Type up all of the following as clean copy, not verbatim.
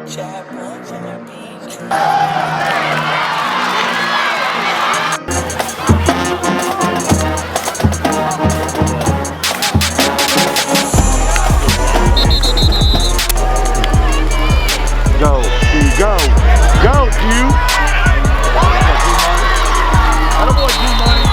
Go, G, go, go, Q. Attaboy, G-Money.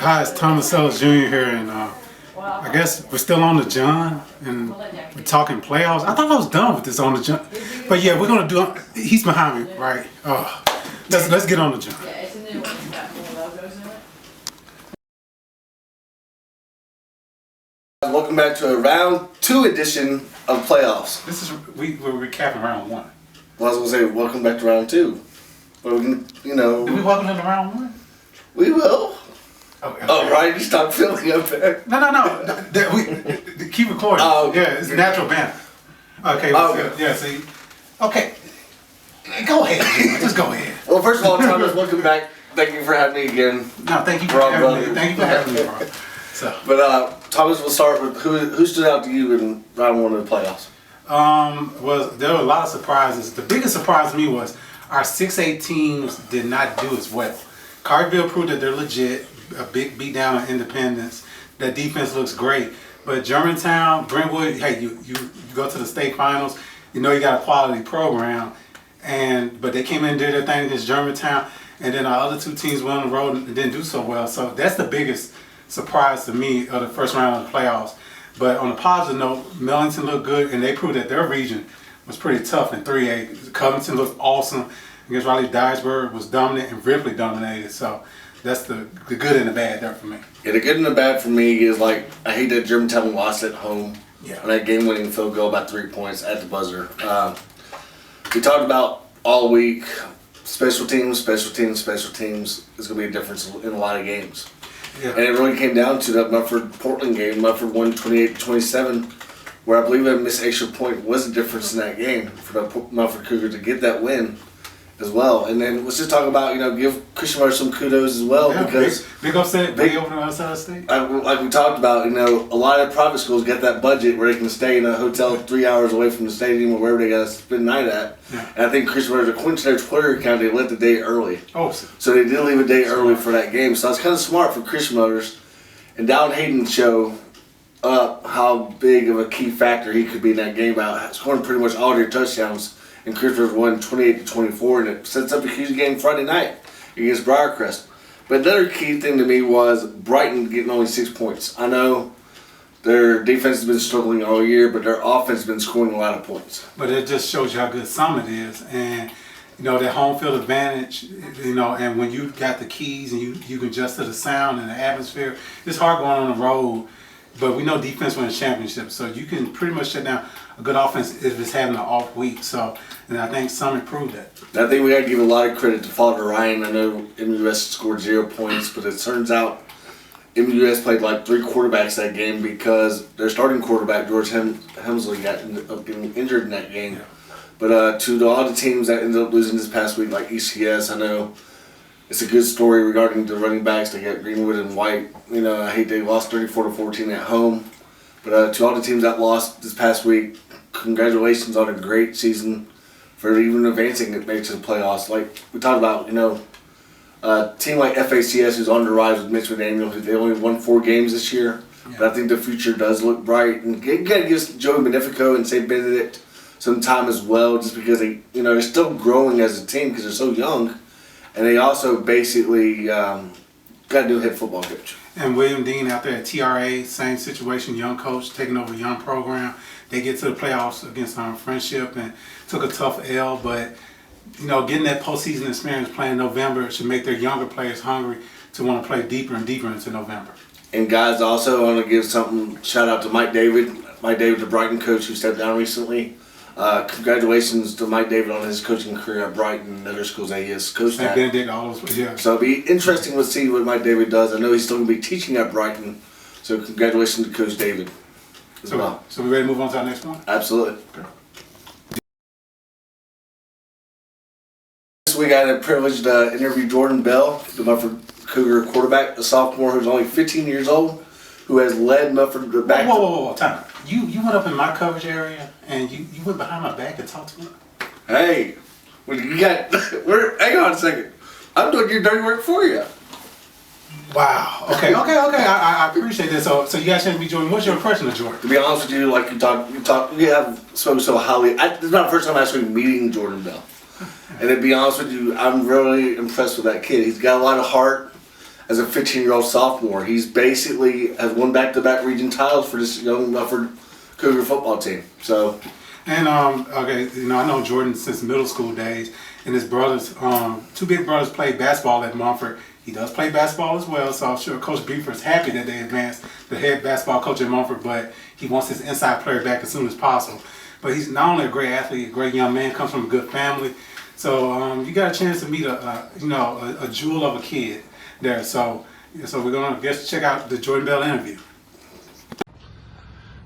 Hi, it's Thomas Ellis Jr. here, and I guess we're still on the Jon, and we're talking playoffs. I thought I was done with this on the Jon, but yeah, we're gonna do. He's behind me, right? Let's get on the Jon. Yeah, it's a new one. It's got more logos in it. Welcome back to a round 2 edition of playoffs. This is we're recapping round 1. Well, I was gonna say welcome back to round 2, but we can, Did we welcome them to round 1? we will. Okay. Oh, right, you stop filling up there. No. We keep recording. Oh, okay. Yeah, it's natural banner. Okay. Yeah. See. Okay. Go ahead. Jimmy. Just go ahead. Well, first of all, Thomas, welcome back. Thank you for having me again. No, thank you for having me. Thank you for having me, bro. So. But Thomas, we'll start with who stood out to you in round 1 of the playoffs. Well, there were a lot of surprises. The biggest surprise to me was our 6A teams did not do as well. Carterville proved that they're legit. A big beat down on Independence. That defense looks great. But Germantown, Brentwood, hey, you go to the state finals. You know you got a quality program, but they came in and did their thing against Germantown, and then our other 2 teams went on the road and didn't do so well. So that's the biggest surprise to me of the first round of the playoffs. But on a positive note, Middleton looked good, and they proved that their region was pretty tough in 3A. Covington looked awesome against Raleigh-Dyersburg, was dominant, and Ripley dominated. So that's the good and the bad there for me. Yeah, the good and the bad for me is, like, I hate that Germantown lost at home. Yeah. On that game-winning field goal about 3 points at the buzzer. We talked about all week, special teams is going to be a difference in a lot of games. Yeah. And it really came down to that Mumford-Portland game. Mumford won 28-27, where I believe a missed extra point was the difference in that game for the Mumford Cougars to get that win as well. And then let's just talk about, give Christian Murray some kudos as well, because big upset, big over the other side of the state. like we talked about, a lot of private schools get that budget where they can stay in a hotel 3 hours away from the stadium or wherever they got to spend the night at. Yeah. And I think Christian Murray, according to their Twitter account, they left the day early. Oh, So they did leave a day early for that game. So that's kind of smart for Christian Motors. And Dallin Hayden show up how big of a key factor he could be in that game, about scoring pretty much all their touchdowns. And Christopher won 28-24, and it sets up a huge game Friday night against Briarcrest. But another key thing to me was Brighton getting only 6 points. I know their defense has been struggling all year, but their offense has been scoring a lot of points. But it just shows you how good Summit is, and that home field advantage. And when you got the keys and you can adjust to the sound and the atmosphere, it's hard going on the road. But we know defense wins championships, so you can pretty much shut down a good offense if it's having an off week. So, and I think Summit proved that. I think we got to give a lot of credit to Father Ryan. I know MUS scored 0 points, but it turns out MUS played like 3 quarterbacks that game because their starting quarterback, George Hemsley, ended up getting injured in that game. Yeah. But to all the teams that ended up losing this past week, like ECS, I know it's a good story regarding the running backs. They got Greenwood and White. I hate they lost 34-14 at home. But to all the teams that lost this past week, congratulations on a great season for even advancing it to the playoffs. Like we talked about, a team like FACS who's on the rise with Mitch McDaniel, they only won 4 games this year. Yeah. But I think the future does look bright. And you got to give Joey Benefico and St. Benedict some time as well, just because they're still growing as a team because they're so young. And they also basically got a new head football coach. And William Dean out there at TRA, same situation, young coach taking over a young program. They get to the playoffs against Friendship and took a tough L, but getting that postseason experience playing in November should make their younger players hungry to want to play deeper and deeper into November. And guys, also I want to give shout out to Mike David, the Brighton coach who stepped down recently. Congratulations to Mike David on his coaching career at Brighton and other schools that he has coached at. Benedict, all those, yeah. So it'll be interesting to see what Mike David does. I know he's still going to be teaching at Brighton, so congratulations to Coach David as well. So we ready to move on to our next one? Absolutely. Okay. This week I had the privilege to interview Jordan Bell, the Mufford Cougar quarterback, a sophomore who's only 15 years old, who has led Mufford back. Whoa, time. You went up in my coverage area and you went behind my back and talked to me? Hey, you got, hang on a second. I'm doing your dirty work for you. Wow. Okay. I appreciate that. So you guys shouldn't be Jordan. What's your impression of Jordan? To be honest with you, like you have spoken so highly. It's not the first time I'm actually meeting Jordan Bell. And to be honest with you, I'm really impressed with that kid. He's got a lot of heart as a 15-year-old sophomore. He's basically has won back-to-back region titles for this young Mufford Cougar football team. So, and okay, I know Jordan since middle school days, and his brothers, two big brothers, played basketball at Mumford. He does play basketball as well, so I'm sure Coach Beaver's happy that they advanced the head basketball coach at Mumford, but he wants his inside player back as soon as possible. But he's not only a great athlete, a great young man, comes from a good family. So you got a chance to meet a jewel of a kid there. So we're gonna just check out the Jordan Bell interview.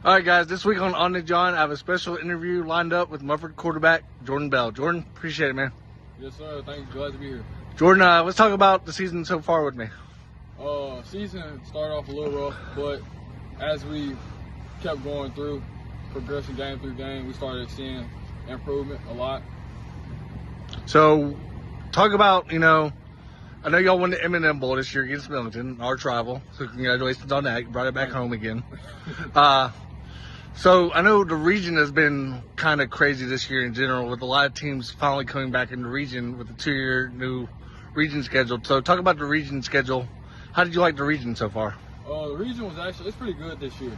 All right, guys. This week on the John, I have a special interview lined up with Mufford quarterback Jordan Bell. Jordan, appreciate it, man. Yes, sir. Thank you. Glad to be here. Jordan, let's talk about the season so far with me. Season started off a little rough, but as we kept going through, progressing game through game, we started seeing improvement a lot. So, talk about, I know y'all won the M&M Bowl this year against Middleton, our rival. So, congratulations on that. You brought it back home again. So, I know the region has been kind of crazy this year in general, with a lot of teams finally coming back in the region with the 2-year new region schedule. So, talk about the region schedule. How did you like the region so far? The region was it's pretty good this year.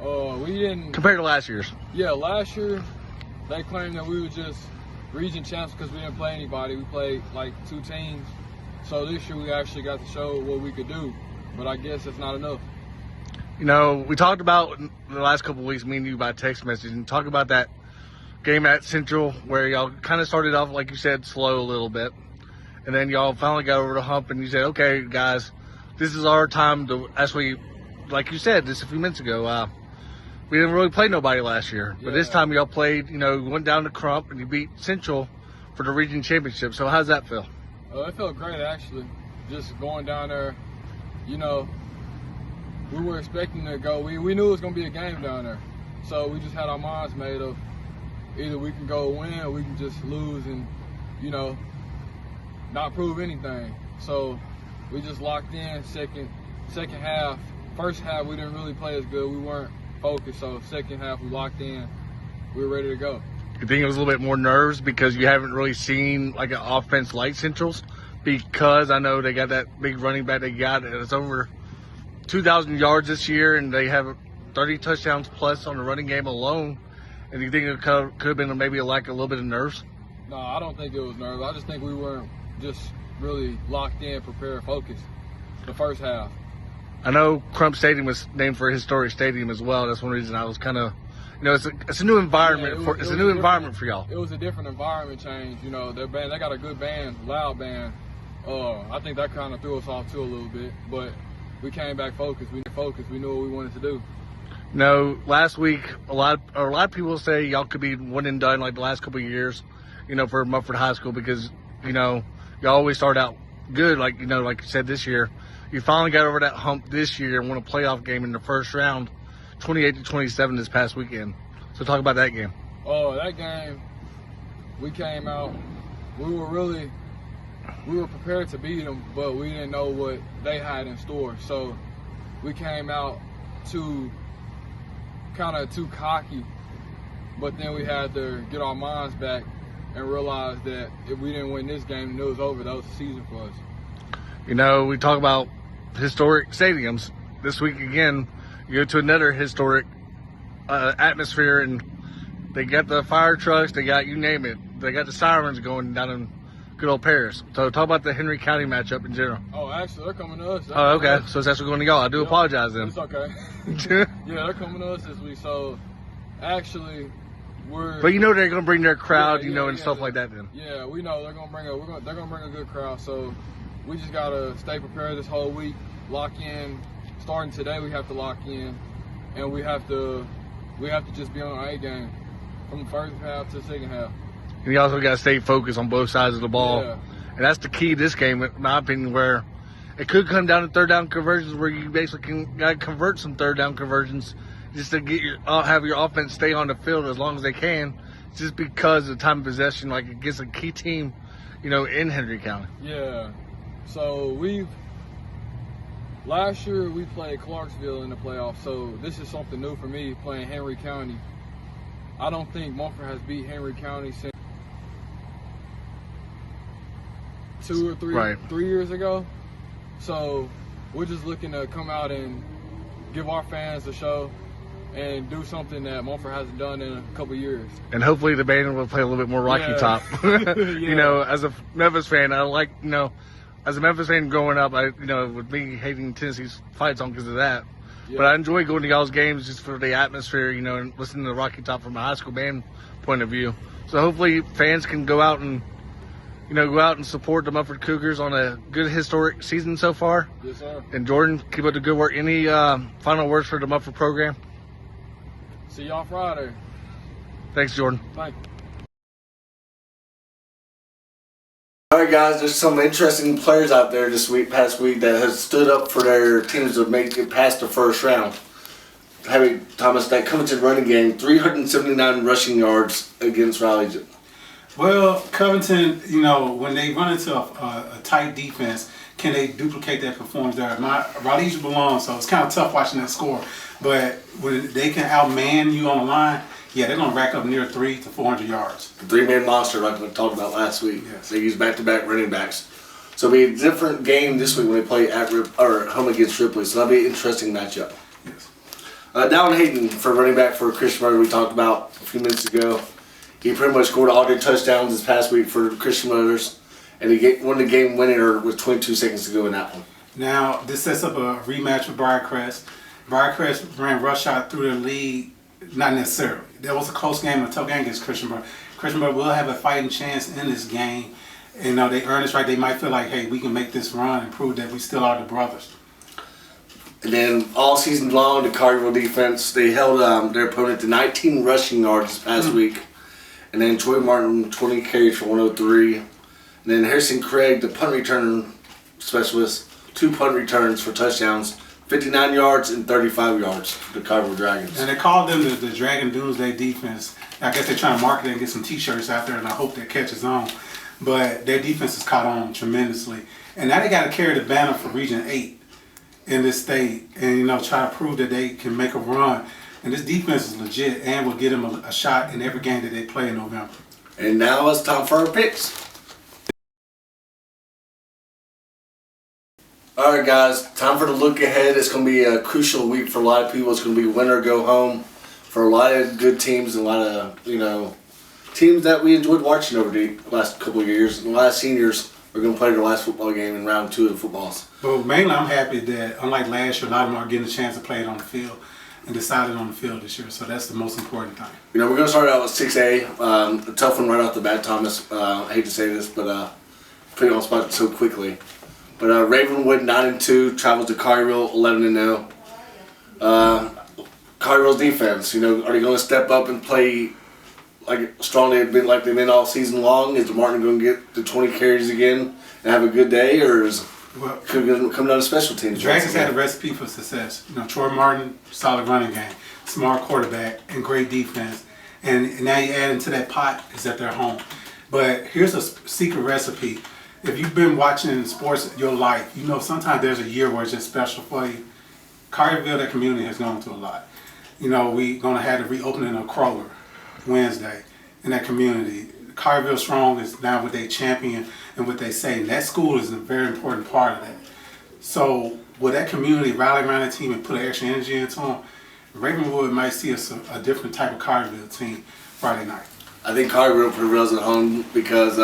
We didn't compared to last year's. Yeah, last year they claimed that we were just region champs because we didn't play anybody. We played like 2 teams. So this year we actually got to show what we could do. But I guess it's not enough. We talked about in the last couple of weeks, me and you, by text message, and talk about that game at Central where y'all kind of started off, like you said, slow a little bit. And then y'all finally got over the hump and you said, okay, guys, this is our time to actually, like you said this a few minutes ago, we didn't really play nobody last year. But this time y'all played, went down to Crump and you beat Central for the region championship. So how's that feel? It felt great, actually. Just going down there, we were expecting to go. We knew it was going to be a game down there. So we just had our minds made of either we can go win or we can just lose and, not prove anything. So we just locked in second half. First half, we didn't really play as good. We weren't focused. So second half, we locked in. We were ready to go. You think it was a little bit more nerves because you haven't really seen like an offense like Central's? Because I know they got that big running back they got. It's over 2,000 yards this year, and they have 30 touchdowns plus on the running game alone. And you think it could have been maybe like a little bit of nerves? No, I don't think it was nerves. I just think we weren't just really locked in, prepared, focused the first half. I know Crump Stadium was named for a historic stadium as well. That's one reason I was kind of, it's a new environment it's a new environment for y'all. It was a different environment change. Their band, they got a good band, loud band. I think that kind of threw us off too a little bit, but we came back focused. We knew what we wanted to do. Last week a lot of people say y'all could be one and done like the last couple of years, for Mufford High School because y'all always start out good, like like you said this year. You finally got over that hump this year and won a playoff game in the first round, 28-27 this past weekend. So talk about that game. That game, we came out. We were prepared to beat them, but we didn't know what they had in store. So we came out too cocky, but then we had to get our minds back and realize that if we didn't win this game and it was over, that was the season for us. We talk about historic stadiums. This week again, you go to another historic atmosphere, and they got the fire trucks, they got you name it. They got the sirens going down in good old Paris. So talk about the Henry County matchup in general. Actually, they're coming to us. Okay. So it's actually going to y'all. I do apologize then. It's okay. Yeah, they're coming to us this week. So actually, But they're going to bring their crowd, and stuff like that then. Yeah, we know they're going to bring a good crowd. So we just got to stay prepared this whole week, lock in. Starting today, we have to lock in, and we have to just be on our A game from the first half to the second half. and you also got to stay focused on both sides of the ball. Yeah. And that's the key to this game, in my opinion, where it could come down to third down conversions where you basically got to convert some third down conversions just to get have your offense stay on the field as long as they can, just because of time of possession, like against a key team, in Henry County. Yeah. So last year we played Clarksville in the playoffs, so this is something new for me playing Henry County. I don't think Mumford has beat Henry County since 2 or 3 years ago. So we're just looking to come out and give our fans a show and do something that Mumford hasn't done in a couple years. And hopefully the band will play a little bit more Rocky Top. As a Memphis fan, I like, as a Memphis fan growing up, with me hating Tennessee's fight song because of that. Yeah. But I enjoy going to y'all's games just for the atmosphere, and listening to Rocky Top from a high school band point of view. So hopefully fans can go out and support the Mumford Cougars on a good historic season so far. Yes, sir. And Jordan, keep up the good work. Any final words for the Mumford program? See y'all Friday. Thanks, Jordan. Thank you. All right, guys. There's some interesting players out there past week that have stood up for their teams to make it past the first round. Thomas, that Covington running game, 379 rushing yards against Raleigh. Well, Covington, when they run into a tight defense, can they duplicate that performance there? Raleigh belongs, so it's kind of tough watching that score. But when they can outman you on the line, they're going to rack up near 300 to 400 yards. The three-man monster like we talked about last week. Yes. They use back-to-back running backs. So it'll be a different game this week when they play home against Ripley. So that'll be an interesting matchup. Yes. Dallin Hayden for running back for Christian Motors we talked about a few minutes ago. He pretty much scored all their touchdowns this past week for Christian Motors. And he won the game winner with 22 seconds to go in that one. Now, this sets up a rematch with Briarcrest. Briarcrest ran rush shot through the league, not necessarily. There was a close game, a tough game against Christian Motors. Christian Motors will have a fighting chance in this game. And they earn this right. They might feel like, hey, we can make this run and prove that we still are the brothers. And then all season long, the Carterville defense, they held their opponent to 19 rushing yards this past week. And then Troy Martin, 20 carries for 103. And then Harrison Craig, the punt return specialist, 2 punt returns for touchdowns, 59 yards and 35 yards for the Carterville Dragons. And they called them the Dragon Doomsday defense. I guess they're trying to market it and get some T-shirts out there, and I hope that catches on. But their defense has caught on tremendously. And now they got to carry the banner for Region 8 in this state and, try to prove that they can make a run. And this defense is legit and will get them a shot in every game that they play in November. And now it's time for our picks. All right, guys, time for the look ahead. It's going to be a crucial week for a lot of people. It's going to be win or go home for a lot of good teams and a lot of, teams that we enjoyed watching over the last couple of years. And a lot of seniors are going to play their last football game in round 2 of the footballs. But mainly I'm happy that, unlike last year, a lot of them are getting a chance to play it on the field and decided on the field this year. So that's the most important thing. We're going to start out with 6A. A tough one right off the bat, Thomas. I hate to say this, but put you on the spot so quickly. But Ravenwood 9-2 travels to Collierville 11-0. Collierville's defense, are they going to step up and play like strongly like they've been all season long? Is Martin going to get the 20 carries again and have a good day, or could it come down to special teams? The Dragons had a recipe for success. Troy Martin, solid running game, smart quarterback, and great defense. And now you add into that pot is that they're home. But here's a secret recipe. If you've been watching sports your life, sometimes there's a year where it's just special for you. Collierville, that community, has gone through a lot. We're going to have the reopening of Kroger Wednesday in that community. Collierville Strong is now what they champion and what they say. And that school is a very important part of that. So will that community rally around the team and put extra energy into them? Ravenwood might see a different type of Collierville team Friday night. I think Collierville prevails at home because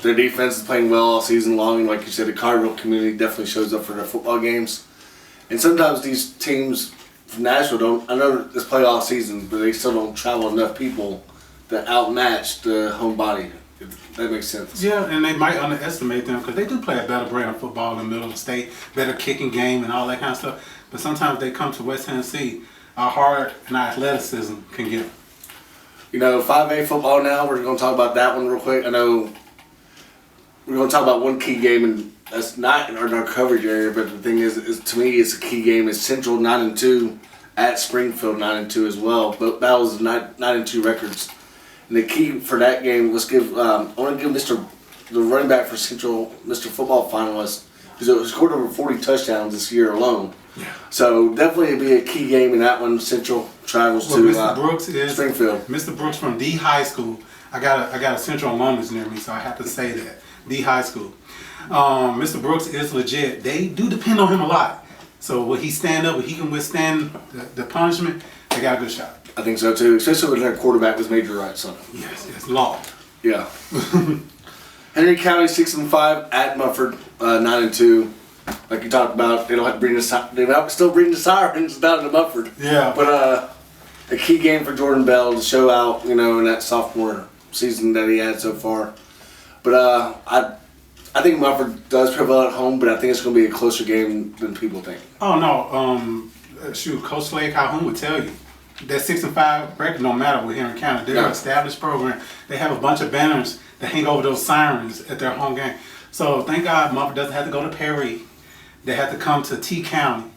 their defense is playing well all season long, and like you said, the Collierville community definitely shows up for their football games. And sometimes these teams from Nashville I know it's playoff season, but they still don't travel enough people to outmatch the home body, if that makes sense. Yeah, and they might underestimate them because they do play a better brand of football in the middle of the state, better kicking game and all that kind of stuff. But sometimes they come to West Tennessee, our heart and our athleticism can get them. 5A football now. We're going to talk about that one real quick. I know we're going to talk about one key game, and that's not in our coverage area, but the thing is to me, it's a key game. It's Central 9-2 at Springfield 9-2 as well. But that was 9-2 records. And the key for that game, I want to give the running back for Central, Mr. Football finalist, because it scored over 40 touchdowns this year alone. Yeah. So definitely it'd be a key game in that one. Central travels to Mr. Brooks is Springfield. Mr. Brooks from D High School. I got a Central alumnus near me, so I have to say that D High School. Mr. Brooks is legit. They do depend on him a lot. So will he stand up? Will he can withstand the punishment? They got a good shot. I think so too, especially when their quarterback was Major Wright's son. Yes, law. Yeah. Henry County 6-5 at Mufford 9-2. Like you talked about, they don't have to bring they still bring the sirens down to Mufford. Yeah. But a key game for Jordan Bell to show out, in that sophomore season that he had so far. But I think Mufford does prevail at home, but I think it's going to be a closer game than people think. Oh no, Coach Slade Calhoun would tell you that 6-5 record don't matter with Henry County. They're an established program. They have a bunch of banners that hang over those sirens at their home game. So thank God Mufford doesn't have to go to Perry. They have to come to T County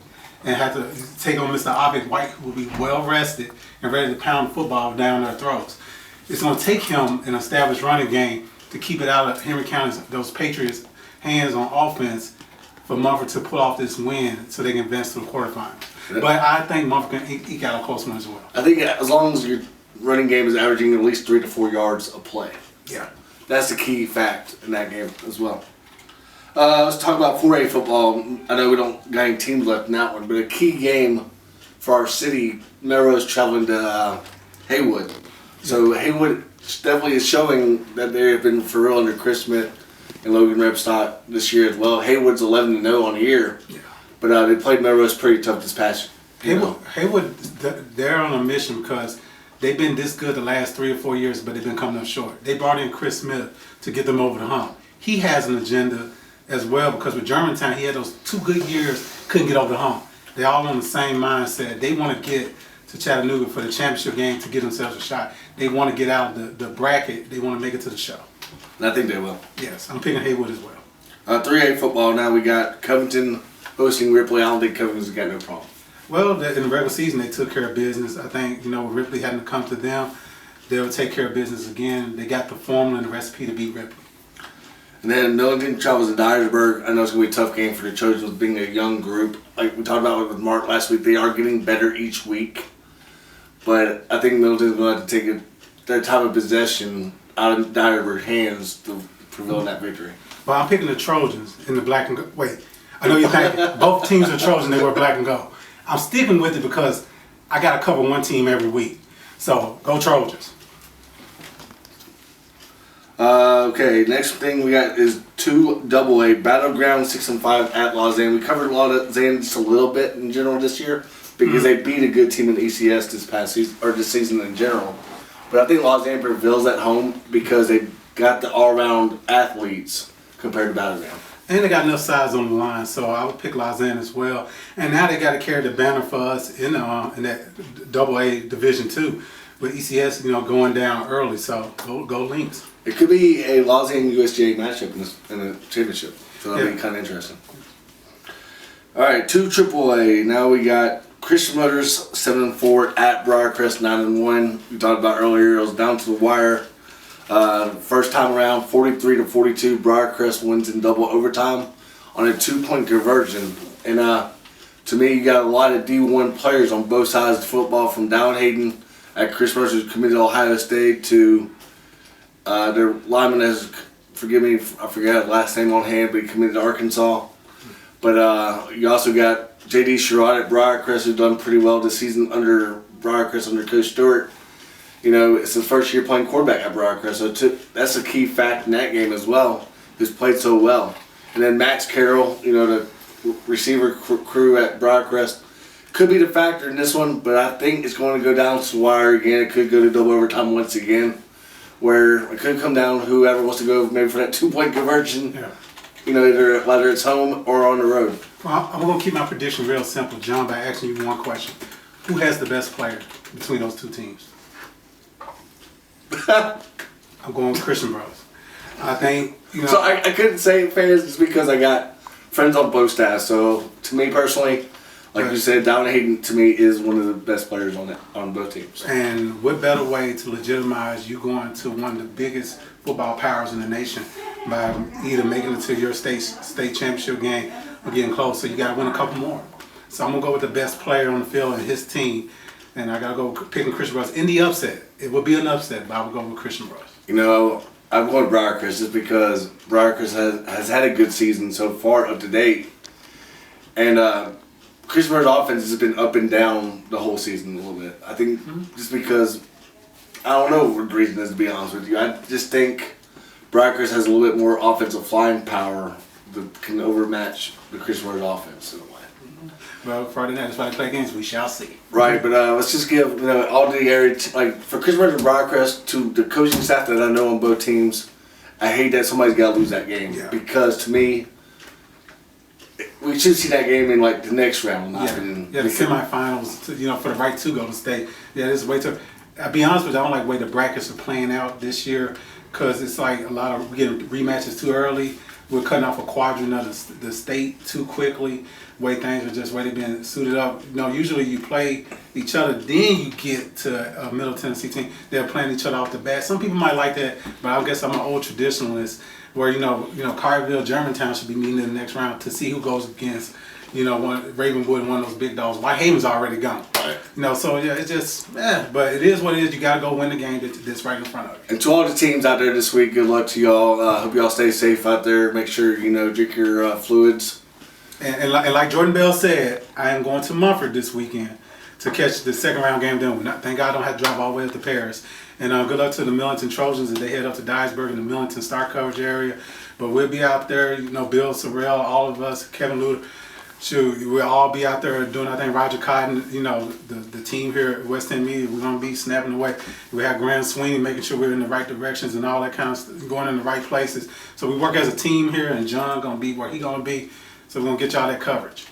and have to take on Mr. Ovid White, who will be well rested and ready to pound football down their throats. It's going to take him an established running game to keep it out of Henry County's, those Patriots' hands on offense, for Mufford to pull off this win so they can advance to the quarterfinals. Yeah. But I think Mufford can eke out a close one as well. I think as long as your running game is averaging at least 3 to 4 yards a play. Yeah. That's the key fact in that game as well. Let's talk about 4A football. I know we don't got any teams left in that one, but a key game for our city, Melrose traveling to Haywood. So Haywood definitely is showing that they have been for real under Chris Smith and Logan Rebstock this year as well. Haywood's 11-0 on the year, but they played Melrose pretty tough this past year. Haywood, they're on a mission because they've been this good the last 3 or 4 years, but they've been coming up short. They brought in Chris Smith to get them over the hump. He has an agenda as well, because with Germantown, he had those 2 good years, couldn't get over the hump. They're all on the same mindset. They want to get to Chattanooga for the championship game to give themselves a shot. They want to get out of the bracket. They want to make it to the show. And I think they will. Yes, I'm picking Haywood as well. 3A football now, we got Covington hosting Ripley. I don't think Covington's got no problem. Well, in the regular season, they took care of business. I think, with Ripley having to come to them, they'll take care of business again. They got the formula and the recipe to beat Ripley. And then Middleton travels to Dyersburg. I know it's going to be a tough game for the Trojans with being a young group. Like we talked about with Mark last week, they are getting better each week. But I think Middleton's going to have to take their time of possession out of Dyersburg's hands to prevail in that victory. Well, I'm picking the Trojans in the black and gold. Wait, I know you're thinking both teams are Trojans, they wear black and gold. I'm sticking with it because I got to cover one team every week. So, go Trojans. Okay, next thing we got is 2AA Battleground 6-5 at Lausanne. We covered Lausanne just a little bit in general this year because they beat a good team in ECS this past season, or this season in general. But I think Lausanne prevails at home because they got the all-around athletes compared to Battleground. And they got enough size on the line, so I would pick Lausanne as well. And now they got to carry the banner for us in that AA Division 2 with ECS, going down early. So go Lynx. It could be a Lausanne USGA matchup in the championship, so that'll be kind of interesting. All right, 2 AAA. Now we got Christian Motors 7-4 at Briarcrest 9-1. We talked about earlier. It was down to the wire. First time around, 43-42. Briarcrest wins in double overtime on a 2-point conversion. And to me, you got a lot of D1 players on both sides of football, from Down Hayden at Chris Motors, who's committed to Ohio State, to their lineman has, forgive me, I forgot his last name on hand, but he committed to Arkansas. But you also got J.D. Sherrod at Briarcrest, who's done pretty well this season under Briarcrest under Coach Stewart. It's his first year playing quarterback at Briarcrest, so that's a key fact in that game as well, who's played so well. And then Max Carroll, the receiver crew at Briarcrest, could be the factor in this one, but I think it's going to go down to the wire again. It could go to double overtime once again, where it could come down to whoever wants to go maybe for that 2-point conversion. Yeah. Either whether it's home or on the road. Well, I'm going to keep my prediction real simple, John, by asking you one question. Who has the best player between those two teams? I'm going with Christian Brothers. I think, So I couldn't say fans just because I got friends on both staffs. So to me personally, like you said, Down Hayden to me is one of the best players on both teams. And what better way to legitimize you going to one of the biggest football powers in the nation by either making it to your state championship game or getting close. So you got to win a couple more. So I'm going to go with the best player on the field and his team. And I got to go picking Christian Brothers in the upset. It would be an upset, but I would go with Christian Brothers. You know, I'm going briarcrest just because briarcrest has had a good season so far up to date. And Christian Brothers' offense has been up and down the whole season a little bit. I think just because, I don't know what the reason is, to be honest with you. I just think briarcrest has a little bit more offensive flying power that can overmatch the Christian Brothers' offense in a way. Well, Friday night, that's why they play games. We shall see. Right, but let's just give all the area like for Christian Brothers and briarcrest to the coaching staff that I know on both teams. I hate that somebody's got to lose that game because to me, we should see that game in like the next round. The semifinals. For the right to go to state. Yeah, this is way too. I'll be honest with you, I don't like the way the brackets are playing out this year because it's like a lot of we getting rematches too early. We're cutting off a quadrant of the state too quickly. Way things are just way they've been suited up. Usually you play each other, then you get to a Middle Tennessee team. They're playing each other off the bat. Some people might like that, but I guess I'm an old traditionalist. Where Carterville, Germantown should be meeting in the next round to see who goes against Ravenwood and one of those big dogs. Whitehaven's already gone. Right. So yeah, it's just but it is what it is. You got to go win the game that's right in front of you. And to all the teams out there this week, good luck to y'all. Hope y'all stay safe out there. Make sure drink your fluids. And like Jordan Bell said, I am going to Mumford this weekend to catch the second round game. Thank God I don't have to drive all the way up to Paris. And good luck to the Middleton Trojans as they head up to Dyersburg in the Middleton Star coverage area. But we'll be out there, Bill Sorrell, all of us, Kevin Luter. We'll all be out there doing our thing. Roger Cotton, the team here at West End Media, we're going to be snapping away. We have Graham Sweeney making sure we're in the right directions and all that kind of stuff, going in the right places. So we work as a team here, and John going to be where he going to be. So we're going to get y'all that coverage.